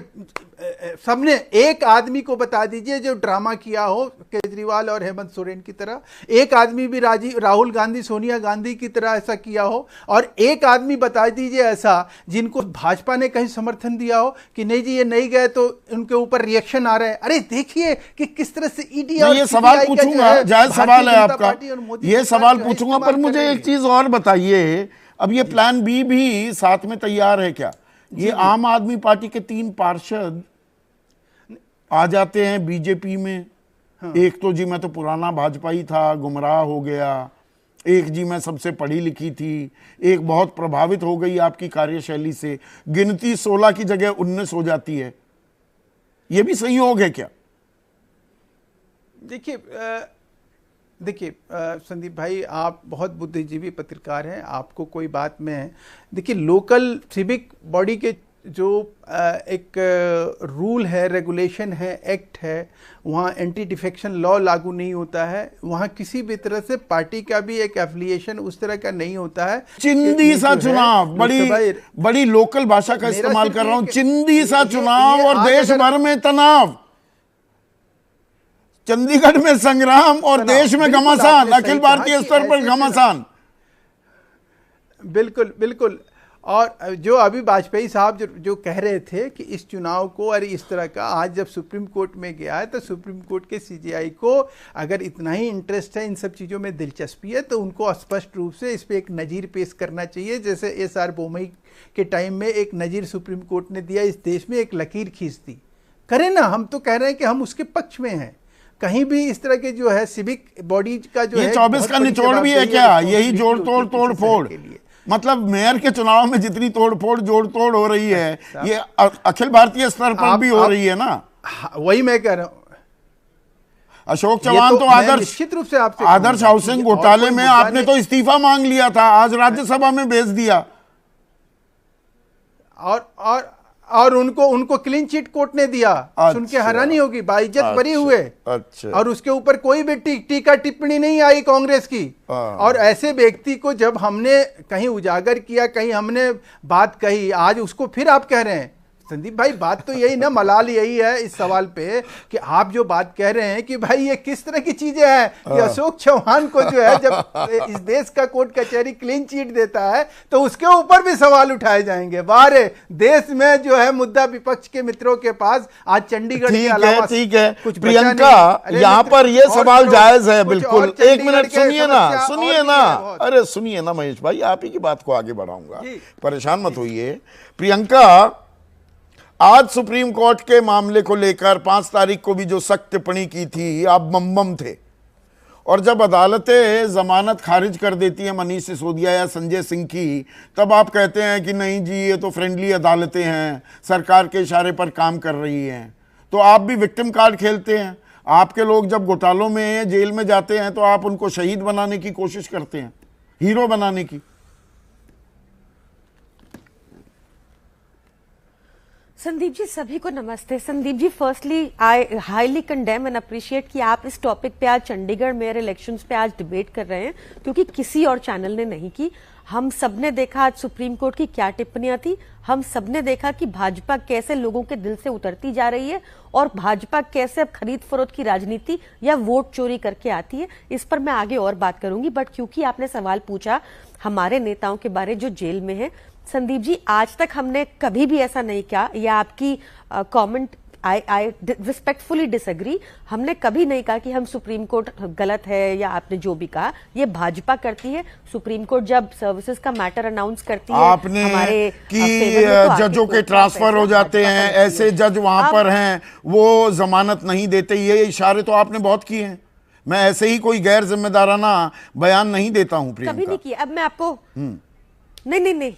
सबने, एक आदमी को बता दीजिए जो ड्रामा किया हो केजरीवाल और हेमंत सोरेन की तरह, एक आदमी भी राहुल गांधी, सोनिया गांधी की तरह ऐसा किया हो, और एक आदमी बता दीजिए ऐसा जिनको भाजपा ने कहीं समर्थन दिया हो कि नहीं जी ये नहीं गए तो उनके ऊपर रिएक्शन आ रहे हैं। अरे देखिए कि किस तरह से ईडी और ये सवाल पूछूंगा, जायज सवाल है आपका, ये सवाल पूछूंगा, पर मुझे एक चीज और बताइए, अब ये प्लान बी भी साथ में तैयार है क्या? ये आम आदमी पार्टी के 3 पार्षद आ जाते हैं बीजेपी में, एक तो जी मैं तो पुराना भाजपा ही था, गुमराह हो गया, एक जी मैं सबसे पढ़ी लिखी थी, एक बहुत प्रभावित हो गई आपकी कार्यशैली से, गिनती 16 की जगह 19 हो जाती है। ये भी संयोग है क्या? देखिए देखिए संदीप भाई, आप बहुत बुद्धिजीवी पत्रकार हैं, आपको कोई बात में देखिए, लोकल सिविक बॉडी के जो एक रूल है, रेगुलेशन है, एक्ट है, वहाँ एंटी डिफेक्शन लॉ लागू नहीं होता है। वहाँ किसी भी तरह से पार्टी का भी एक एफिलिएशन उस तरह का नहीं होता है। चिंदी सा चुनाव, बड़ी लोकल भाषा का इस्तेमाल कर रहा हूं, चिंदी सा चुनाव और देश भर में तनाव, चंडीगढ़ में संग्राम और देश में घमासान, अखिल भारतीय स्तर पर घमासान। बिल्कुल बिल्कुल। और जो अभी वाजपेयी साहब जो कह रहे थे कि इस चुनाव को और इस तरह का, आज जब सुप्रीम कोर्ट में गया है तो सुप्रीम कोर्ट के सीजेआई को अगर इतना ही इंटरेस्ट है, इन सब चीज़ों में दिलचस्पी है, तो उनको स्पष्ट रूप से इस पर एक नज़ीर पेश करना चाहिए। जैसे एसआर बोमई के टाइम में एक नज़ीर सुप्रीम कोर्ट ने दिया, इस देश में एक लकीर खींच दी। करें ना, हम तो कह रहे हैं कि हम उसके पक्ष में हैं। कहीं भी इस तरह के जो है सिविक बॉडीज का जो है 24 का निचोड़ भी है क्या? यही जोड़ तोड़ तोड़ फोड़, मतलब मेयर के चुनाव में जितनी तोड़ फोड़ जोड़ तोड़ हो रही है, ये अखिल भारतीय स्तर पर भी हो रही है ना। वही मैं कह रहा हूं। अशोक चौहान तो आदर्श, निश्चित रूप से आपसे आदर्श हाउसिंग घोटाले में आपने तो इस्तीफा मांग लिया था, आज राज्यसभा में भेज दिया। और उनको क्लीन चिट कोर्ट ने दिया। अच्छा, सुन के हैरानी होगी, बाइज्जत बरी हुए। अच्छा। और उसके ऊपर कोई भी टीका टिप्पणी नहीं आई कांग्रेस की। और ऐसे व्यक्ति को जब हमने कहीं उजागर किया, कहीं हमने बात कही, आज उसको फिर आप कह रहे हैं। संदीप भाई, बात तो यही ना, मलाल यही है इस सवाल पे कि आप जो बात कह रहे हैं कि भाई ये किस तरह की चीजें हैं कि अशोक चौहान को जो है जब इस देश का कोर्ट कचहरी क्लीन चिट देता है तो उसके ऊपर भी सवाल उठाए जाएंगे। बारे देश में जो है मुद्दा विपक्ष के मित्रों के पास आज चंडीगढ़ के अलावा ठीक है प्रियंका, यहाँ पर ये सवाल जायज है बिल्कुल। एक मिनट सुनिए ना, अरे सुनिए ना महेश भाई, आप ही की बात को आगे बढ़ाऊंगा, परेशान मत होइए। प्रियंका, आज सुप्रीम कोर्ट के मामले को लेकर 5 तारीख को भी जो सख्त टिप्पणी की थी, आप बम थे, और जब अदालतें जमानत खारिज कर देती हैं मनीष सिसोदिया या संजय सिंह की, तब आप कहते हैं कि नहीं जी ये तो फ्रेंडली अदालतें हैं, सरकार के इशारे पर काम कर रही हैं। तो आप भी विक्टिम कार्ड खेलते हैं। आपके लोग जब घोटालों में जेल में जाते हैं तो आप उनको शहीद बनाने की कोशिश करते हैं, हीरो बनाने की। संदीप जी, सभी को नमस्ते। Sandeep ji, firstly I highly condemn and appreciate कि आप इस टॉपिक पे आज चंडीगढ़ मेयर इलेक्शंस पे आज डिबेट कर रहे हैं, क्योंकि किसी और चैनल ने नहीं की। हम सबने देखा आज सुप्रीम कोर्ट की क्या टिप्पणियां थी, हम सबने देखा कि भाजपा कैसे लोगों के दिल से उतरती जा रही है और भाजपा कैसे अब खरीद फरोख्त की राजनीति या वोट चोरी करके आती है। इस पर मैं आगे और बात करूंगी, बट क्योंकि आपने सवाल पूछा हमारे नेताओं के बारे जो जेल में है, संदीप जी आज तक हमने कभी भी ऐसा नहीं किया, या आपकी कमेंट आई रिस्पेक्टफुली डिसएग्री, हमने कभी नहीं कहा कि हम सुप्रीम कोर्ट गलत है या आपने जो भी कहा ये भाजपा करती है। सुप्रीम कोर्ट जब सर्विसेज का मैटर अनाउंस करती है, आपने हमारे कि जजों के ट्रांसफर हो जाते हैं, ऐसे जज वहां पर हैं वो जमानत नहीं देते, ये इशारे तो आपने बहुत किए हैं। मैं ऐसे ही कोई गैर जिम्मेदाराना बयान नहीं देता हूं प्रियंका, कभी नहीं किया। अब मैं आपको नहीं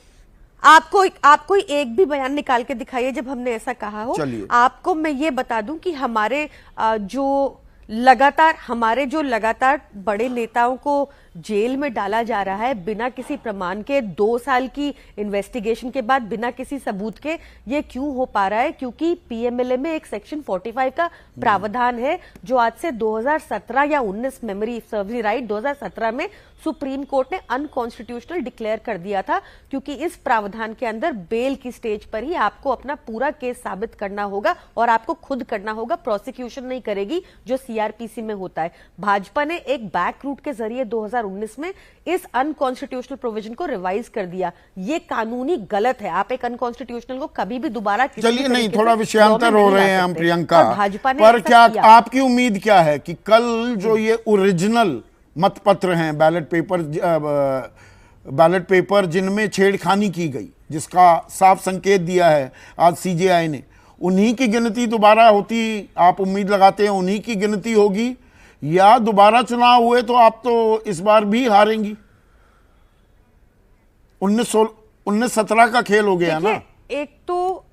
आपको एक भी बयान निकाल के दिखाइए जब हमने ऐसा कहा हो। आपको मैं ये बता दूं कि हमारे जो लगातार बड़े नेताओं को जेल में डाला जा रहा है बिना किसी प्रमाण के, 2 साल की इन्वेस्टिगेशन के बाद बिना किसी सबूत के, ये क्यों हो पा रहा है? क्योंकि पीएमएलए में एक सेक्शन 45 का प्रावधान है जो आज से 2017 या 19 मेमोरी सर्व राइट 2017 में सुप्रीम कोर्ट ने अनकॉन्स्टिट्यूशनल डिक्लेयर कर दिया था, क्योंकि इस प्रावधान के अंदर बेल की स्टेज पर ही आपको अपना पूरा केस साबित करना होगा और आपको खुद करना होगा, प्रोसिक्यूशन नहीं करेगी जो सीआरपीसी में होता है। भाजपा ने एक बैक रूट के जरिए 2019 में इस अनकॉन्स्टिट्यूशनल प्रोविजन को रिवाइज कर दिया। ये कानूनी गलत है। आप एक अनकॉन्स्टिट्यूशनल को कभी भी दोबारा, चलिए नहीं, थोड़ा विषयांतर हो रहे हैं हम प्रियंका, पर क्या आपकी उम्मीद क्या है कि कल जो ये ओरिजिनल मतपत्र हैं, बैलेट पेपर जिनमें छेड़खानी की गई, जिसका साफ संकेत दिया है आज सीजेआई ने, उन्हीं की गिनती दोबारा होती, आप उम्मीद लगाते हैं उन्हीं की गिनती होगी, या दोबारा चुनाव हुए तो आप तो इस बार भी हारेंगी? 19-17 का खेल हो गया ना। एक तो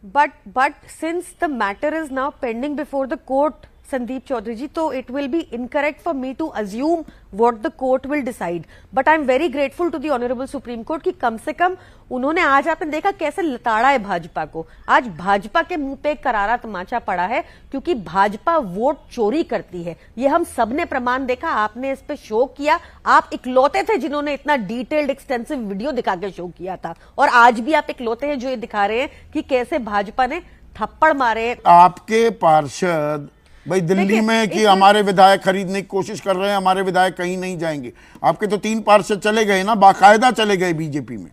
but since the matter is now pending before the court Sandeep Chaudhary ji, तो it will be incorrect for me to assume what the court will decide, but I am very grateful to the honourable supreme court कि कम से कम उन्होंने, आज आपने देखा कैसे लताड़ा है भाजपा को, आज भाजपा के मुंह पे एक करारा तमाचा पड़ा है, क्योंकि भाजपा वोट चोरी करती है। ये हम सबने प्रमाण देखा, आपने इस पे शो किया, आप इकलौते थे जिन्होंने इतना डिटेल्ड एक्सटेंसिव वीडियो दिखा के शो किया था, और आज भी आप इकलौते हैं जो ये दिखा रहे हैं कि कैसे भाजपा ने थप्पड़ मारे। आपके पार्षद भाई दिल्ली में कि हमारे विधायक खरीदने की कोशिश कर रहे हैं, हमारे विधायक कहीं नहीं जाएंगे। आपके तो 3 पार्षद चले गए ना, बाकायदा चले गए बीजेपी में।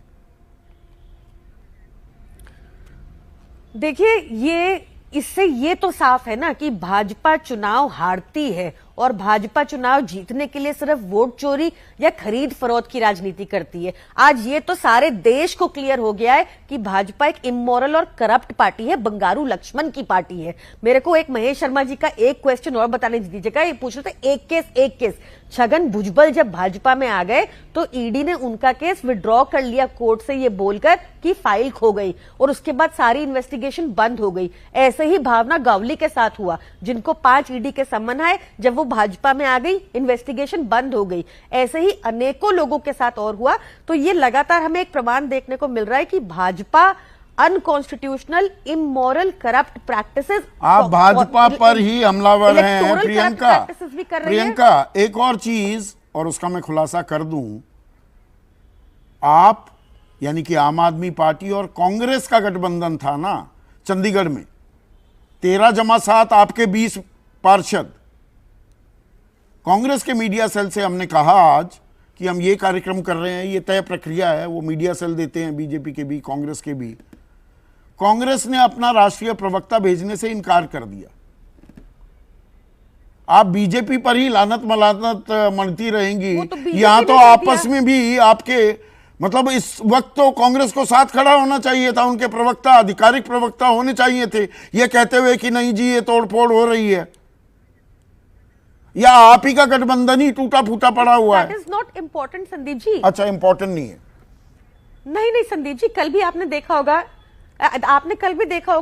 देखिए, इससे ये तो साफ है ना कि भाजपा चुनाव हारती है और भाजपा चुनाव जीतने के लिए सिर्फ वोट चोरी या खरीद फरोख्त की राजनीति करती है। आज ये तो सारे देश को क्लियर हो गया है कि भाजपा एक इमोरल और करप्ट पार्टी है, बंगारू लक्ष्मण की पार्टी है। मेरे को एक महेश शर्मा जी का एक क्वेश्चन और बताने दीजिएगा, ये पूछ रहे थे एक केस छगन भुजबल जब भाजपा में आ गए तो ईडी ने उनका केस विड्रॉ कर लिया कोर्ट से ये बोलकर कि फाइल खो गई, और उसके बाद सारी इन्वेस्टिगेशन बंद हो गई। ऐसे ही भावना गावली के साथ हुआ, जिनको 5 ईडी के सम्मन आए, जब वो भाजपा में आ गई इन्वेस्टिगेशन बंद हो गई। ऐसे ही अनेकों लोगों के साथ और हुआ। तो ये लगातार हमें एक प्रमाण देखने को मिल रहा है कि Bhajpa unconstitutional, immoral, corrupt practices. आप भाजपा पर ही हमलावर हैं प्रियंका। भी कर रही प्रियंका, एक और चीज, और उसका मैं खुलासा कर दूं, आप यानी कि आम आदमी पार्टी और कांग्रेस का गठबंधन था ना चंडीगढ़ में, 13+7 आपके 20 पार्षद। कांग्रेस के मीडिया सेल से हमने कहा आज कि हम ये कार्यक्रम कर रहे हैं, ये तय प्रक्रिया है, वो मीडिया सेल देते हैं, बीजेपी के भी कांग्रेस के भी। कांग्रेस ने अपना राष्ट्रीय प्रवक्ता भेजने से इनकार कर दिया। आप बीजेपी पर ही लानत मलानत मरती रहेंगी। यहां तो आपस में भी आपके, मतलब इस वक्त तो कांग्रेस को साथ खड़ा होना चाहिए था, उनके प्रवक्ता, आधिकारिक प्रवक्ता होने चाहिए थे, ये कहते हुए कि नहीं जी ये तोड़फोड़ हो रही है, या आप ही का गठबंधन ही टूटा फूटा पड़ा हुआ है। That is not important, Sandeep ji. अच्छा, इंपॉर्टेंट नहीं है। नहीं संदीप जी, कल भी आपने देखा होगा,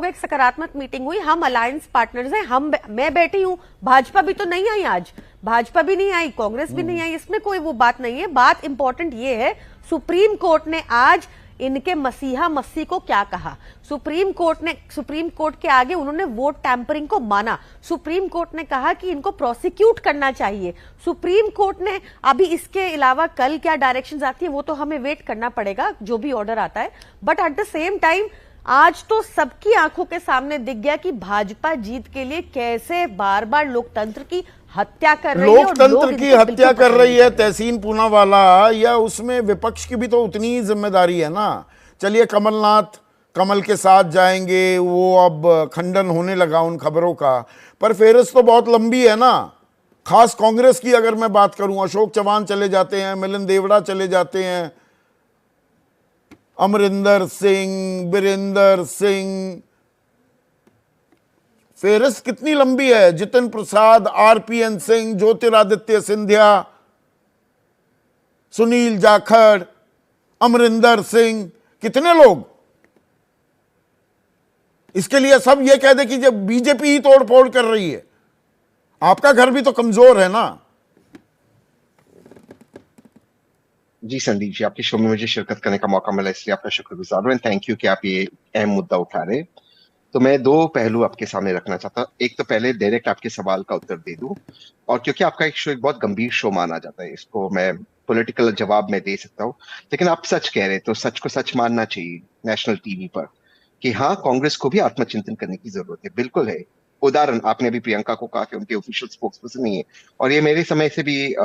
एक सकारात्मक मीटिंग हुई, हम अलायंस पार्टनर्स हैं, मैं बैठी हूं, भाजपा भी तो नहीं आई आज, भाजपा भी नहीं आई, कांग्रेस भी नहीं आई, इसमें कोई वो बात नहीं है। बात इंपॉर्टेंट ये है, सुप्रीम कोर्ट ने आज इनके मसीहा मसीह को क्या कहा। सुप्रीम कोर्ट के आगे उन्होंने वोट टैंपरिंग को माना। सुप्रीम कोर्ट ने कहा कि इनको प्रोसिक्यूट करना चाहिए। सुप्रीम कोर्ट ने अभी इसके अलावा कल क्या डायरेक्शंस आती है वो तो हमें वेट करना पड़ेगा, जो भी ऑर्डर आता है। But at the same time आज तो सबकी आंखों के सामने दिख गया कि भाजपा जीत के लिए कैसे बार बार लोकतंत्र की हत्या कर रही है, लोकतंत्र की हत्या कर रही है तहसीन पूनावाला, या उसमें विपक्ष की भी तो उतनी ही जिम्मेदारी है ना। चलिए, कमलनाथ कमल के साथ जाएंगे, वो अब खंडन होने लगा उन खबरों का, पर फेहरिस्त तो बहुत लंबी है ना। खास कांग्रेस की अगर मैं बात करूं, अशोक चौहान चले जाते हैं, मिलिंद देवड़ा चले जाते हैं, अमरिंदर सिंह, बीरेंद्र सिंह, फेहरिस्त कितनी लंबी है। जितिन प्रसाद, आरपीएन सिंह, ज्योतिरादित्य सिंधिया, सुनील जाखड़, अमरिंदर सिंह, कितने लोग। इसके लिए सब ये कह दे कि जब बीजेपी ही तोड़फोड़ कर रही है, आपका घर भी तो कमजोर है ना। जी संदीप जी, आपके शो में मुझे शिरकत करने का मौका मिला, इसलिए आपका शुक्रगुजार हूं। एंड थैंक यू कि आप ये अहम मुद्दा उठा रहे। तो मैं 2 पहलू आपके सामने रखना चाहता हूँ। एक तो पहले डायरेक्ट आपके सवाल का उत्तर दे दूं, और क्योंकि आपका एक शो एक बहुत गंभीर शो माना जाता है, इसको मैं पॉलिटिकल जवाब में दे सकता हूँ, लेकिन आप सच कह रहे तो सच को सच मानना चाहिए नेशनल टीवी पर कि हाँ, कांग्रेस को भी आत्मचिंतन करने की जरूरत है। बिल्कुल है। उदाहरण आपने अभी प्रियंका को कहा कि उनके ऑफिशियल स्पोक्सपर्सन नहीं है, और ये मेरे समय से भी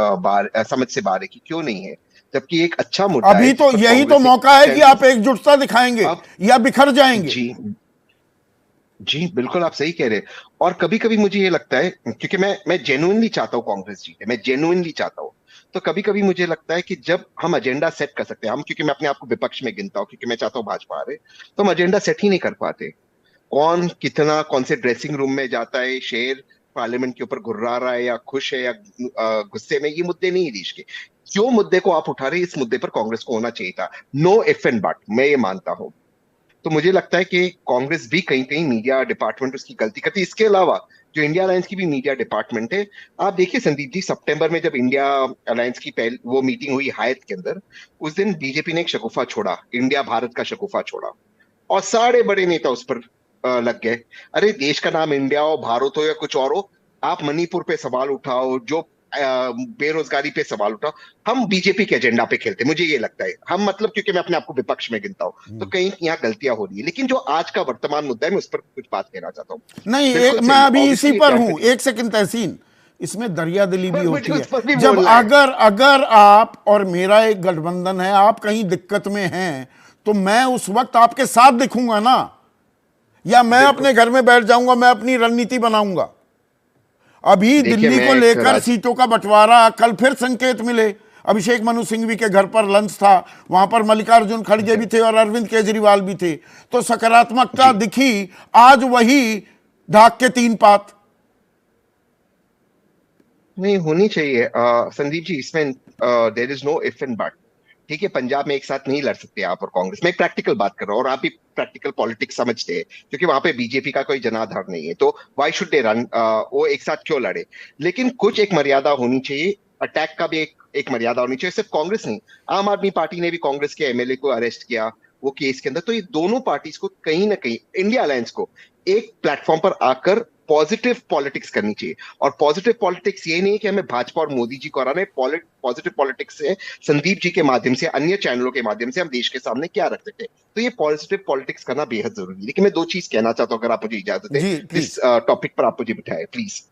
समझ से बाहर है कि क्यों नहीं है, जबकि एक अच्छा मुद्दा अभी है, तो यही तो मौका है कि आप एकजुटता दिखाएंगे या बिखर जाएंगे। जी बिल्कुल, आप सही कह रहे हैं। और कभी कभी मुझे ये लगता है, क्योंकि मैं जेन्युइनली चाहता हूँ कांग्रेस जीते, मैं जेन्युइनली चाहता हूँ, तो कभी कभी मुझे लगता है कि जब हम एजेंडा सेट कर सकते हैं, हम, क्योंकि मैं अपने आप को विपक्ष में गिनता हूँ, क्योंकि मैं चाहता हूँ भाजपा आ रहे, तो हम एजेंडा सेट ही नहीं कर पाते। कौन कितना कौन से ड्रेसिंग रूम में जाता है, शेर पार्लियामेंट के ऊपर घुर्रा रहा है या खुश है या गुस्से में, ये मुद्दे नहीं है देश के। क्यों मुद्दे को आप उठा रहे हैं, इस मुद्दे पर कांग्रेस को होना चाहिए था। नो इफ एंड बट, मैं ये मानता हूं। तो मुझे लगता है कि कांग्रेस भी कहीं कहीं मीडिया डिपार्टमेंट उसकी गलती करती है। इसके अलावा जो इंडिया अलायंस की भी मीडिया डिपार्टमेंट है, आप देखिए संदीप जी, सितंबर में जब इंडिया अलायंस की वो मीटिंग हुई हायत के अंदर, उस दिन बीजेपी ने एक शगुफा छोड़ा, इंडिया भारत का शगुफा छोड़ा, और सारे बड़े नेता उस पर लग गए। अरे देश का नाम इंडिया हो, भारत हो या कुछ और हो, आप मणिपुर पे सवाल उठाओ, जो बेरोजगारी पे सवाल उठाओ, हम बीजेपी के एजेंडा पे खेलते, मुझे ये लगता है। हम मतलब, क्योंकि मैं अपने आप को विपक्ष में गिनता हूं, तो कहीं यहाँ गलतियां हो रही है। लेकिन जो आज का वर्तमान मुद्दा है, मैं उस पर कुछ बात कहना चाहता हूं। नहीं, मैं अभी इसी पर हूं, एक सेकंड तहसीन, इसमें दरियादिली भी होती है। जब अगर आप और मेरा एक गठबंधन है, आप कहीं दिक्कत में हैं, तो मैं उस वक्त आपके साथ दिखूंगा ना, या मैं अपने घर में बैठ जाऊंगा, मैं अपनी रणनीति बनाऊंगा। अभी दिल्ली को लेकर सीटों का बंटवारा, कल फिर संकेत मिले। अभिषेक मनु सिंघवी के घर पर लंच था, वहां पर मल्लिकार्जुन खड़गे भी थे और अरविंद केजरीवाल भी थे, तो सकारात्मकता दिखी। आज वही ढाक के 3 पात नहीं होनी चाहिए संदीप जी, इसमें there is no if and but. ठीक है, पंजाब में एक साथ नहीं लड़ सकते आप और कांग्रेस। मैं एक प्रैक्टिकल बात कर रहा हूँ, और आप भी प्रैक्टिकल पॉलिटिक्स समझते हैं, क्योंकि वहां पे बीजेपी का कोई जनाधार नहीं है, तो व्हाई शुड दे रन, वो एक साथ क्यों लड़े। लेकिन कुछ एक मर्यादा होनी चाहिए, अटैक का भी एक मर्यादा होनी चाहिए। सिर्फ कांग्रेस नहीं, आम आदमी पार्टी ने भी कांग्रेस के एमएलए को अरेस्ट किया वो केस के अंदर। तो ये दोनों पार्टीज को कहीं ना कहीं, इंडिया अलायंस को एक प्लेटफॉर्म पर आकर पॉजिटिव पॉलिटिक्स करनी चाहिए। और पॉजिटिव पॉलिटिक्स ये नहीं कि हमें भाजपा और मोदी जी को हराना है। पॉजिटिव पॉलिटिक्स से संदीप जी के माध्यम से, अन्य चैनलों के माध्यम से हम देश के सामने क्या रख सकते हैं, तो ये पॉजिटिव पॉलिटिक्स करना बेहद जरूरी है। लेकिन मैं 2 चीज कहना चाहता हूं, अगर आप मुझे इजाजत दें, इस टॉपिक पर आप मुझे बिठाए प्लीज।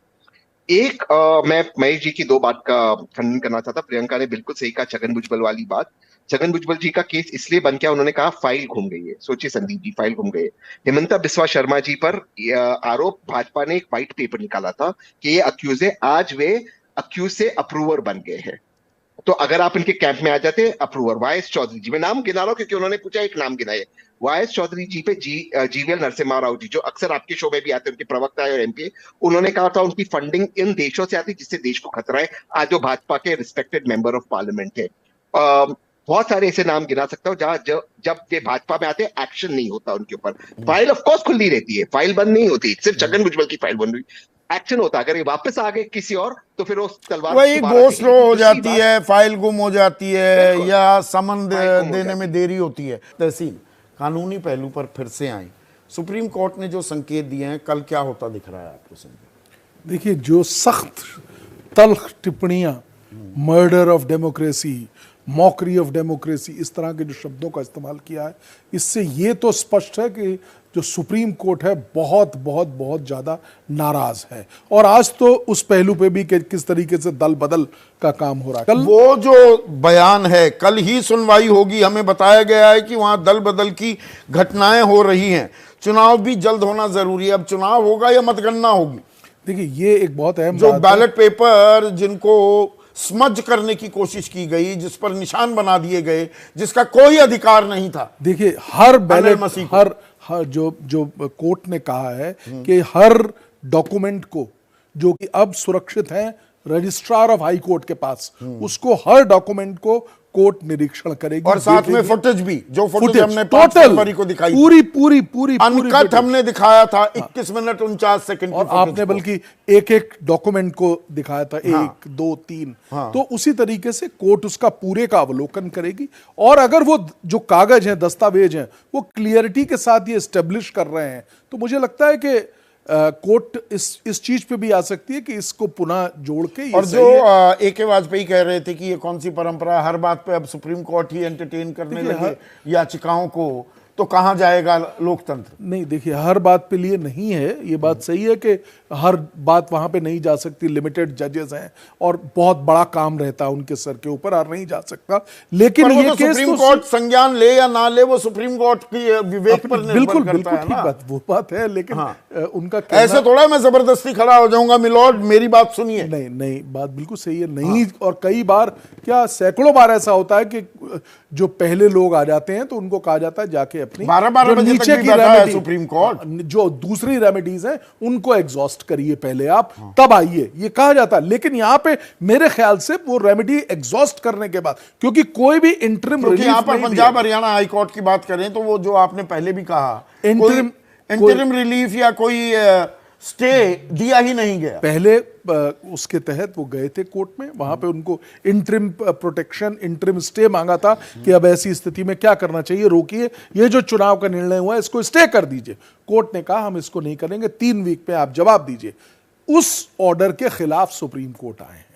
एक, मैं महेश जी की 2 बात का खंडन करना चाहता। प्रियंका ने बिल्कुल सही कहा, छगन भुजबल वाली बात। छगन भुजबल जी का केस इसलिए बन गया, उन्होंने कहा फाइल घूम गई है। सोचिए संदीप जी, फाइल घूम गई है। हेमंता बिस्वा शर्मा जी पर आरोप, भाजपा ने एक व्हाइट पेपर निकाला था कि ये अक्यूज है, आज वे अक्यूज से अप्रूवर बन गए हैं। तो अगर आप इनके कैंप में आ जाते, अप्रूवर वाईएस चौधरी जी, मैं नाम गिना रहा हूं क्योंकि उन्होंने पूछा, एक नाम गिनाए, वाईएस चौधरी जी पे जीवीएल नरसिम्हा राव जी, जो अक्सर आपके शो में भी आते हैं, उनके प्रवक्ता है और एमपी, उन्होंने कहा था उनकी फंडिंग इन देशों से आती जिससे देश को खतरा है। आज जो भाजपा के रिस्पेक्टेड मेंबर ऑफ पार्लियामेंट है, बहुत सारे ऐसे नाम गिना सकता हूं जहां जब ये भाजपा में आते हैं एक्शन नहीं होता उनके ऊपर। फाइल ऑफ कोर्स खुली रहती है, फाइल बंद नहीं होती, सिर्फ छगन भुजबल की फाइल बंद हुई, एक्शन होता। अगर ये वापस आ गए किसी और, तो फिर वो तलवार वही गो स्लो हो जाती है, फाइल गुम हो जाती है, या समन देने में देरी होती है। तहसीन, कानूनी पहलू पर फिर से आए, सुप्रीम कोर्ट ने जो संकेत दिए हैं, कल क्या होता दिख रहा है आपको? संजय देखिए, जो सख्त तल्ख टिप्पणियां, murder of democracy, mockery of democracy, इस तरह के जो शब्दों का इस्तेमाल किया है, इससे ये तो स्पष्ट है कि जो सुप्रीम कोर्ट है बहुत बहुत बहुत ज़्यादा नाराज है। और आज तो उस पहलू पे भी कि किस तरीके से दल बदल का काम हो रहा है। कल वो जो बयान है, कल ही सुनवाई होगी, हमें बताया गया है कि वहां दल बदल की घटनाएं हो रही हैं, चुनाव भी जल्द होना जरूरी है। अब चुनाव होगा या मतगणना होगी? देखिए, ये एक बहुत अहम जो बैलेट पेपर जिनको स्मज करने की कोशिश की गई, जिस पर निशान बना दिए गए, जिसका कोई अधिकार नहीं था। देखिए, हर बैलेट, हर जो कोर्ट ने कहा है कि हर डॉक्यूमेंट को, जो कि अब सुरक्षित है रजिस्ट्रार ऑफ हाई कोर्ट के पास, उसको हर डॉक्यूमेंट को कोर्ट निरीक्षण करेगी, और साथ में फुटेज भी, जो फुटेज हमने टोटल को दिखाई, पूरी अनकट हमने दिखाया था, 21 मिनट 49 सेकंड, और आपने बल्कि एक डॉक्यूमेंट को दिखाया था, 1 2 3। तो उसी तरीके से कोर्ट उसका पूरे का अवलोकन करेगी, और अगर वो जो कागज हैं, दस्तावेज हैं, वो क्लियरिटी के साथ ये एस्टेब्लिश कर रहे हैं, तो मुझे लगता है कि कोर्ट इस चीज पे भी आ सकती है कि इसको पुनः जोड़ के। और जो ए.के. वाजपेयी कह रहे थे कि ये कौन सी परंपरा, हर बात पे अब सुप्रीम कोर्ट ही एंटरटेन करने लगे याचिकाओं को, तो कहां जाएगा लोकतंत्र? नहीं, देखिए, हर बात पे लिए नहीं है, ये बात सही है कि हर बात वहां पे नहीं जा सकती, लिमिटेड जजेस हैं और बहुत बड़ा काम रहता है उनके सर के ऊपर, और नहीं जा सकता। लेकिन ये तो केस सुप्रीम कोर्ट संज्ञान ले या ना ले, वो सुप्रीम कोर्ट की विवेक पर निर्भर करता है ना। वो बात है, लेकिन उनका ऐसे थोड़ा मैं जबरदस्ती खड़ा हो जाऊंगा, मिलॉर्ड मेरी बात सुनिए। नहीं, बात बिल्कुल सही है, नहीं। और कई बार, क्या सैकड़ों बार ऐसा होता है कि जो पहले लोग आ जाते हैं तो उनको कहा जाता है जाके अपनी 12 बजे नीचे तक की रेमेडी, सुप्रीम कोर्ट जो दूसरी रेमेडीज हैं उनको एग्जॉस्ट करिए पहले आप, तब आइए, ये कहा जाता है। लेकिन यहां पे मेरे ख्याल से वो रेमेडी एग्जॉस्ट करने के बाद, क्योंकि कोई भी इंटरिम रिलीफ, यहां पर पंजाब हरियाणा हाई कोर्ट की बात करें तो वो जो आपने पहले भी कहा, इंटरिम रिलीफ या कोई स्टे दिया ही नहीं गया। पहले उसके तहत वो गए थे कोर्ट में, वहां पे उनको इंटरिम प्रोटेक्शन, इंटरिम स्टे मांगा था कि अब ऐसी स्थिति में क्या करना चाहिए, रोकिए, ये जो चुनाव का निर्णय हुआ है इसको स्टे कर दीजिए। कोर्ट ने कहा हम इसको नहीं करेंगे, 3 वीक में आप जवाब दीजिए। उस ऑर्डर के खिलाफ सुप्रीम कोर्ट आए हैं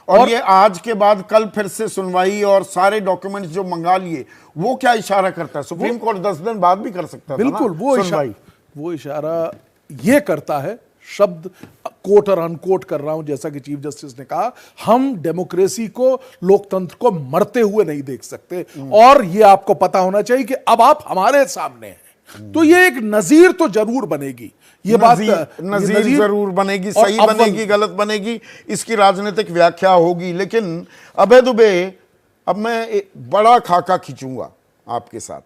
और ये आज के बाद कल फिर से सुनवाई और सारे डॉक्यूमेंट्स जो मंगा लिए, वो क्या इशारा करता है? सुप्रीम कोर्ट 10 दिन बाद भी कर सकता है। बिल्कुल वो इशारा ये करता है, शब्द कोट और अनकोट कर रहा हूं, जैसा कि चीफ जस्टिस ने कहा, हम डेमोक्रेसी को, लोकतंत्र को मरते हुए नहीं देख सकते और ये आपको पता होना चाहिए कि अब आप हमारे सामने हैं। तो ये एक नजीर तो जरूर बनेगी, ये बात नजीर जरूर बनेगी, सही बनेगी, गलत बनेगी, इसकी राजनीतिक व्याख्या होगी। लेकिन अभय दुबे, अब मैं एक बड़ा खाका खींचूंगा आपके साथ।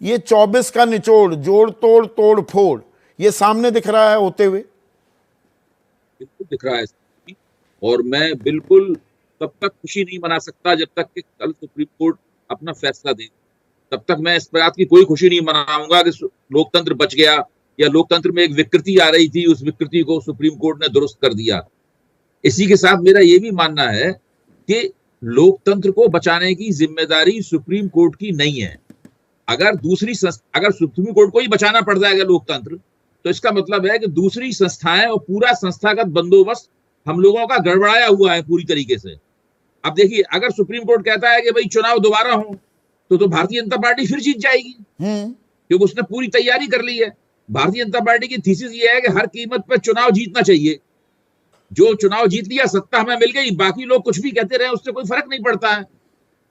ये 24 का निचोड़, जोड़ तोड़ तोड़ फोड़, ये सामने दिख रहा है होते हुए? बिल्कुल दिख रहा है और मैं बिल्कुल तब तक खुशी नहीं मना सकता जब तक कि कल सुप्रीम कोर्ट अपना फैसला दे। तब तक मैं इस बात की कोई खुशी नहीं मनाऊंगा कि लोकतंत्र बच गया या लोकतंत्र में एक विकृति आ रही थी, उस विकृति को सुप्रीम कोर्ट ने दुरुस्त कर दिया। इसी के साथ मेरा यह भी मानना है कि लोकतंत्र को बचाने की जिम्मेदारी सुप्रीम कोर्ट की नहीं है। अगर सुप्रीम कोर्ट को ही बचाना पड़ जाएगा लोकतंत्र, तो इसका मतलब है कि दूसरी संस्थाएं और पूरा संस्थागत बंदोबस्त हम लोगों का गड़बड़ाया हुआ है पूरी तरीके से। अब देखिए, अगर सुप्रीम कोर्ट कहता है कि भाई चुनाव दोबारा हो, तो भारतीय जनता पार्टी फिर जीत जाएगी, क्योंकि उसने पूरी तैयारी कर ली है। भारतीय जनता पार्टी की थीसिस ये है कि हर कीमत पर चुनाव जीतना चाहिए। जो चुनाव जीत लिया, सत्ता हमें मिल गई, बाकी लोग कुछ भी कहते रहे, उससे कोई फर्क नहीं पड़ता है।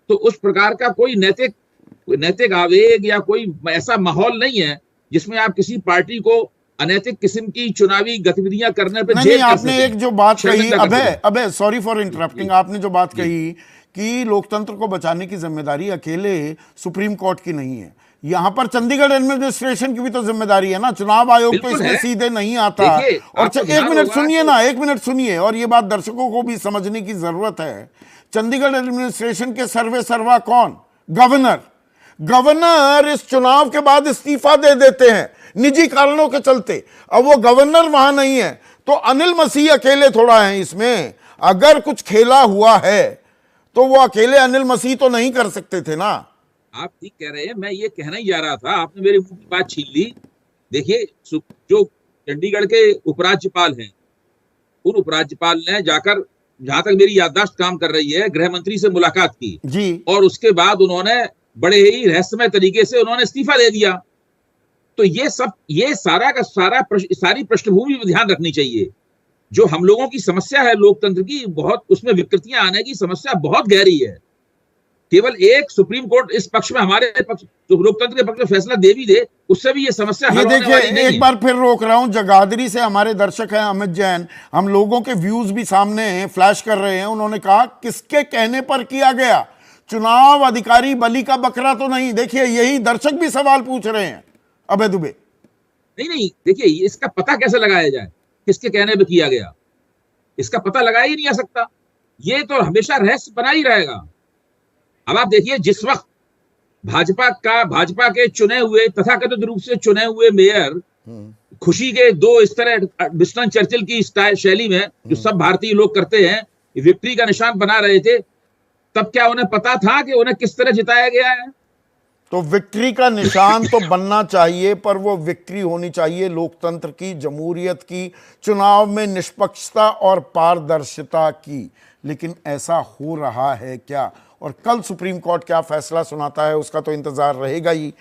तो उस प्रकार का कोई नैतिक आवेग या कोई ऐसा माहौल नहीं है जिसमें आप किसी पार्टी को अनैतिक किस्म की चुनावी गतिविधियां करने पर नहीं, आपने एक जो बात कही, अबे सॉरी फॉर इंटरप्टिंग, आपने जो बात कही कि लोकतंत्र को बचाने की जिम्मेदारी अकेले सुप्रीम कोर्ट की नहीं है, यहां पर चंडीगढ़ एडमिनिस्ट्रेशन की भी तो जिम्मेदारी है ना। चुनाव आयोग तो इसमें सीधे नहीं आता। और एक मिनट सुनिए ना, एक मिनट सुनिए, और ये बात दर्शकों को भी समझने की जरूरत है। चंडीगढ़ एडमिनिस्ट्रेशन के सर्वे सर्वा कौन? गवर्नर इस चुनाव के बाद इस्तीफा दे देते हैं निजी कारणों के चलते। अब वो गवर्नर वहां नहीं है, तो अनिल मसीह अकेले थोड़ा है इसमें। अगर कुछ खेला हुआ है तो वो अकेले अनिल मसीह तो नहीं कर सकते थे ना। आप ठीक कह रहे हैं, मैं ये कहना ही जा रहा था, आपने मेरे मुंह की बात छीन ली। देखिए, जो चंडीगढ़ के उपराज्यपाल हैं, उन उपराज्यपाल ने जाकर, जहां तक मेरी याददाश्त काम कर रही है, गृह मंत्री से मुलाकात की जी, और उसके बाद उन्होंने बड़े ही रहस्यमय तरीके से उन्होंने इस्तीफा दे दिया। तो ये सारी पृष्ठभूमि में ध्यान रखनी चाहिए। जो हम लोगों की समस्या है लोकतंत्र की, बहुत उसमें विकृतियां आने की समस्या बहुत गहरी है। केवल एक सुप्रीम कोर्ट इस पक्ष में, हमारे पक्ष, जो लोकतंत्र के पक्ष में फैसला दे भी दे, उससे भी ये समस्या हल होने वाली नहीं है। एक बार फिर रोक रहा हूं, जगाधरी से हमारे दर्शक हैं अमित जैन, हम लोगों के व्यूज भी सामने फ्लैश कर रहे हैं। उन्होंने कहा किसके कहने पर किया गया चुनाव? अधिकारी बलि का बकरा तो नहीं? देखिए, यही दर्शक भी सवाल पूछ रहे हैं अभय दुबे। नहीं, देखिए, इसका पता कैसे लगाया जाए किसके कहने पर किया गया? इसका पता लगाया ही नहीं जा सकता। ये तो हमेशा रहस्य बना ही रहेगा। अब आप देखिए, जिस वक्त भाजपा के चुने हुए, तथाकथित रूप से चुने हुए मेयर खुशी के दो इस तरह विंस्टन चर्चिल की शैली में, जो सब भारतीय लोग करते हैं, विक्ट्री का निशान बना रहे थे, तब क्या उन्हें पता था कि उन्हें किस तरह जिताया गया है? तो विक्ट्री का निशान तो बनना चाहिए, पर वो विक्ट्री होनी चाहिए लोकतंत्र की, जमहूरियत की, चुनाव में निष्पक्षता और पारदर्शिता की। लेकिन ऐसा हो रहा है क्या? और कल सुप्रीम कोर्ट क्या फैसला सुनाता है उसका तो इंतजार रहेगा ही।